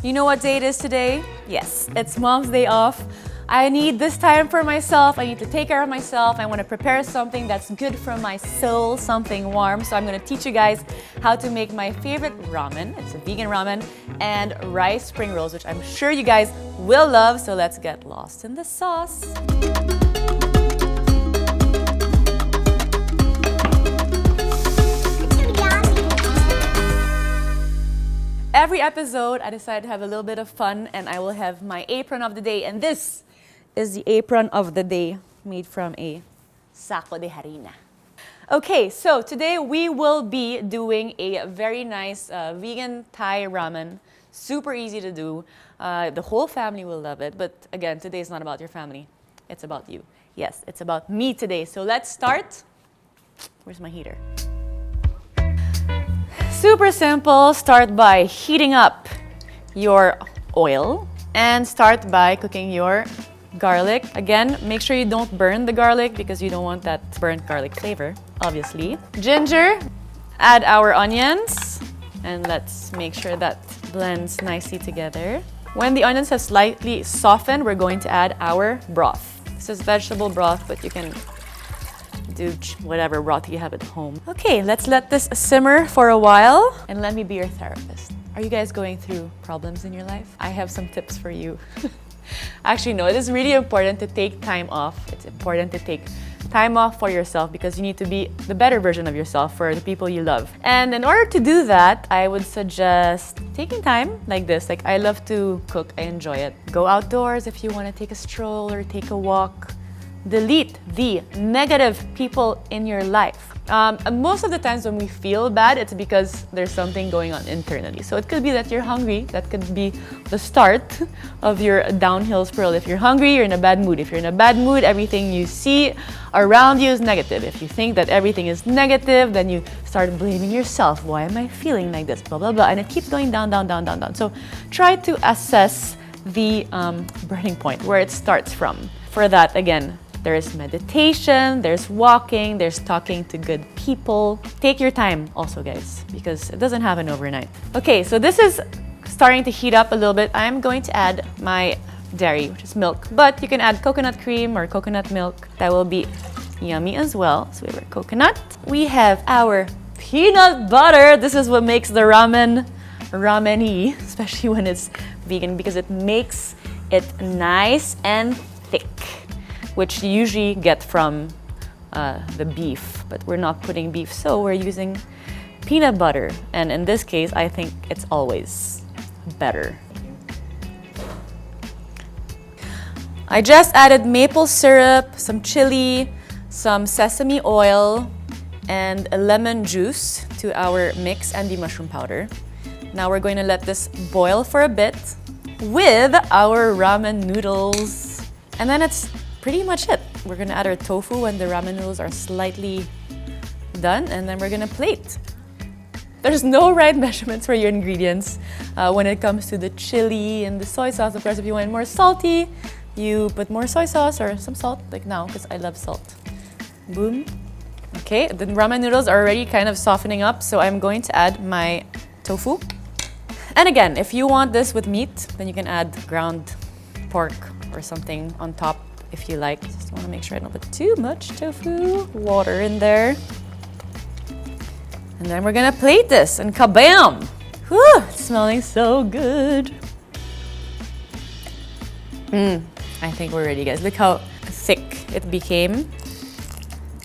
You know what day it is today? Yes, it's Mom's Day off. I need this time for myself. I need to take care of myself. I want to prepare something that's good for my soul, something warm. So I'm going to teach you guys how to make my favorite ramen. It's a vegan ramen and rice spring rolls, which I'm sure you guys will love. So let's get lost in the sauce. Every episode, I decided to have a little bit of fun, and I will have my apron of the day. And this is the apron of the day made from a saco de harina. Okay, so today we will be doing a very nice vegan Thai ramen. Super easy to do. The whole family will love it. But again, today is not about your family. It's about you. Yes, it's about me today. So let's start. Where's my heater? Super simple. Start by heating up your oil and start by cooking your garlic. Again, make sure you don't burn the garlic because you don't want that burnt garlic flavor, obviously. Ginger, add our onions, and let's make sure that blends nicely together. When the onions have slightly softened, we're going to add our broth. This is vegetable broth, but you can do whatever broth you have at home. Okay, let's let this simmer for a while and let me be your therapist. Are you guys going through problems in your life? I have some tips for you. Actually, no, it is really important to take time off. It's important to take time off for yourself because you need to be the better version of yourself for the people you love. And in order to do that, I would suggest taking time like this. Like, I love to cook, I enjoy it. Go outdoors if you want to take a stroll or take a walk. Delete the negative people in your life. Most of the times when we feel bad, it's because there's something going on internally. So it could be that you're hungry. That could be the start of your downhill spiral. If you're hungry, you're in a bad mood. If you're in a bad mood, everything you see around you is negative. If you think that everything is negative, then you start blaming yourself. Why am I feeling like this? Blah, blah, blah. And it keeps going down, down, down, down, down. So try to assess the burning point, where it starts from. For that, again, there is meditation, there's walking, there's talking to good people. Take your time also, guys, because it doesn't happen overnight. Okay, so this is starting to heat up a little bit. I'm going to add my dairy, which is milk, but you can add coconut cream or coconut milk. That will be yummy as well. So we have our coconut. We have our peanut butter. This is what makes the ramen ramen-y, especially when it's vegan, because it makes it nice and thick, which you usually get from the beef, but we're not putting beef, so we're using peanut butter. And in this case, I think it's always better. I just added maple syrup, some chili, some sesame oil, and a lemon juice to our mix and the mushroom powder. Now we're going to let this boil for a bit with our ramen noodles. And then it's pretty much it. We're gonna add our tofu when the ramen noodles are slightly done, and then we're gonna plate. There's no right measurements for your ingredients when it comes to the chili and the soy sauce. Of course, if you want more salty, you put more soy sauce or some salt, like now, because I love salt. Boom. Okay, the ramen noodles are already kind of softening up, so I'm going to add my tofu. And again, if you want this with meat, then you can add ground pork or something on top if you like. Just want to make sure I don't put too much tofu. Water in there. And then we're gonna plate this, and kabam! Whew, it's smelling so good. I think we're ready, guys. Look how thick it became.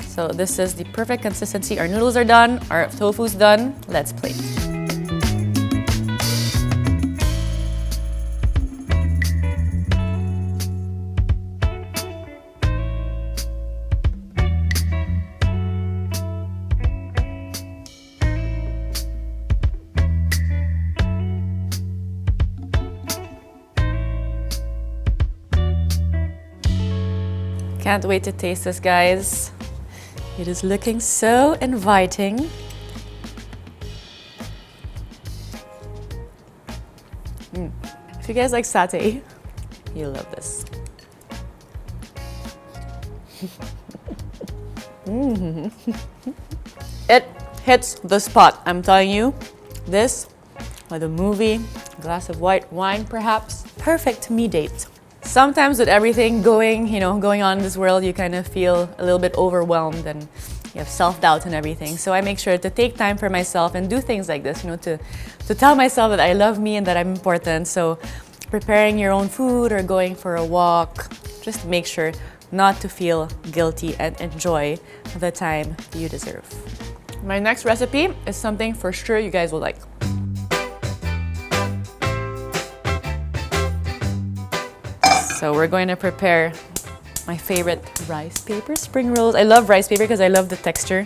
So this is the perfect consistency. Our noodles are done, our tofu's done. Let's plate. Can't wait to taste this, guys. It is looking so inviting. If you guys like satay, you'll love this. It hits the spot, I'm telling you. This, or the movie glass of white wine perhaps. Perfect me date. Sometimes with everything going on in this world, you kind of feel a little bit overwhelmed and you have self-doubt and everything. So I make sure to take time for myself and do things like this, to tell myself that I love me and that I'm important. So preparing your own food or going for a walk, just make sure not to feel guilty and enjoy the time you deserve. My next recipe is something for sure you guys will like. So we're going to prepare my favorite rice paper spring rolls. I love rice paper because I love the texture.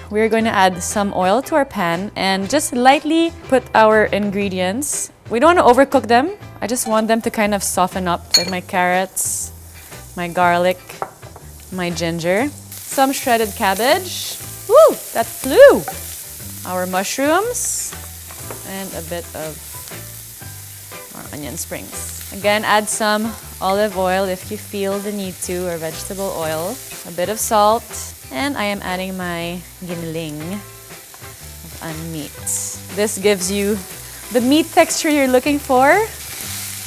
We're going to add some oil to our pan and just lightly put our ingredients. We don't want to overcook them. I just want them to kind of soften up, like my carrots, my garlic, my ginger, some shredded cabbage. Woo! That flew! Our mushrooms, and a bit of our onion springs. Again, add some olive oil if you feel the need to, or vegetable oil, a bit of salt, and I am adding my giniling of unmeat. This gives you the meat texture you're looking for.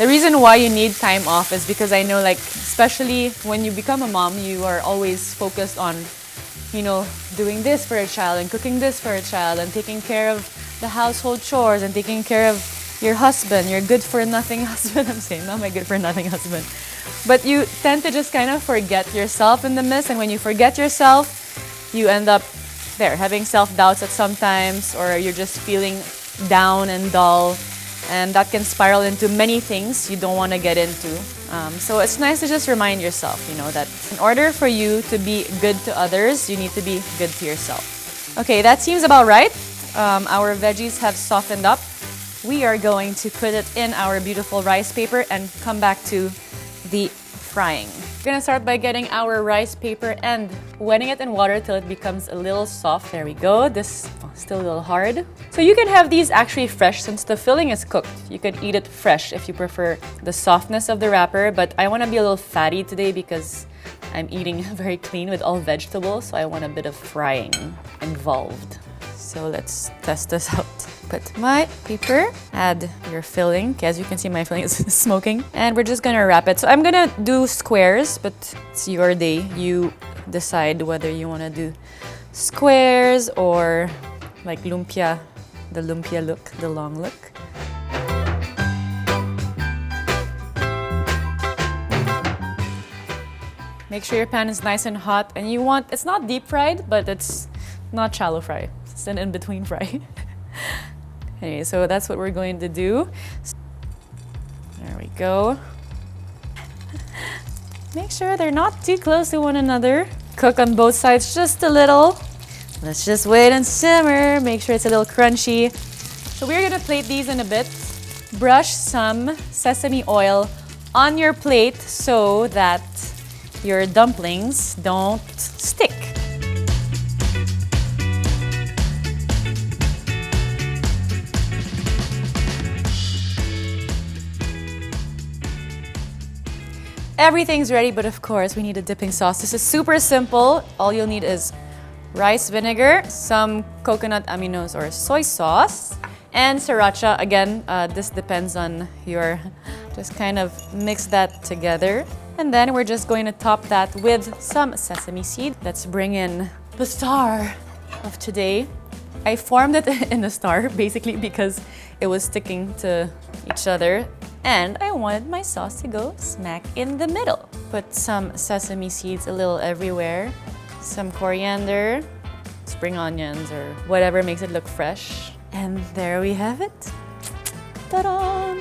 The reason why you need time off is because I know, like, especially when you become a mom, you are always focused on, doing this for a child and cooking this for a child and taking care of the household chores and taking care of your husband, your good-for-nothing husband. I'm saying, not my good-for-nothing husband. But you tend to just kind of forget yourself in the midst, and when you forget yourself, you end up there having self-doubts at sometimes, or you're just feeling down and dull, and that can spiral into many things you don't want to get into. So it's nice to just remind yourself, that in order for you to be good to others, you need to be good to yourself. Okay, that seems about right. Our veggies have softened up. We are going to put it in our beautiful rice paper and come back to the frying. We're gonna start by getting our rice paper and wetting it in water till it becomes a little soft. There we go. This is still a little hard. So you can have these actually fresh since the filling is cooked. You could eat it fresh if you prefer the softness of the wrapper, but I want to be a little fatty today because I'm eating very clean with all vegetables, so I want a bit of frying involved. So let's test this out. Put my paper, add your filling. Okay, as you can see, my filling is smoking. And we're just gonna wrap it. So I'm gonna do squares, but it's your day. You decide whether you wanna do squares or like lumpia, the lumpia look, the long look. Make sure your pan is nice and hot, and it's not deep fried, but it's not shallow fry. It's an in-between fry. Anyway, so that's what we're going to do. There we go. Make sure they're not too close to one another. Cook on both sides just a little. Let's just wait and simmer. Make sure it's a little crunchy. So we're gonna plate these in a bit. Brush some sesame oil on your plate so that your dumplings don't stick. Everything's ready, but of course we need a dipping sauce. This is super simple. All you'll need is rice vinegar, some coconut aminos or soy sauce, and sriracha. Again, this depends on your, just kind of mix that together. And then we're just going to top that with some sesame seed. Let's bring in the star of today. I formed it in a star basically because it was sticking to each other. And I wanted my sauce to go smack in the middle. Put some sesame seeds a little everywhere, some coriander, spring onions, or whatever makes it look fresh. And there we have it. Ta-da!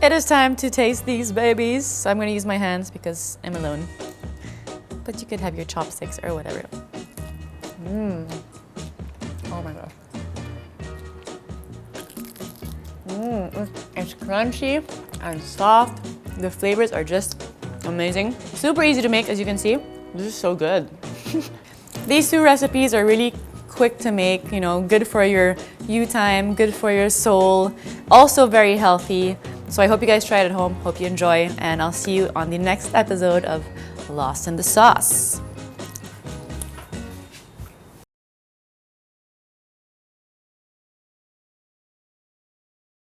It is time to taste these babies. So I'm gonna use my hands because I'm alone. But you could have your chopsticks or whatever. Oh my gosh. It's crunchy and soft. The flavors are just amazing. Super easy to make, as you can see. This is so good. These two recipes are really quick to make, good for your you time, good for your soul, also very healthy. So I hope you guys try it at home. Hope you enjoy, and I'll see you on the next episode of Lost in the Sauce.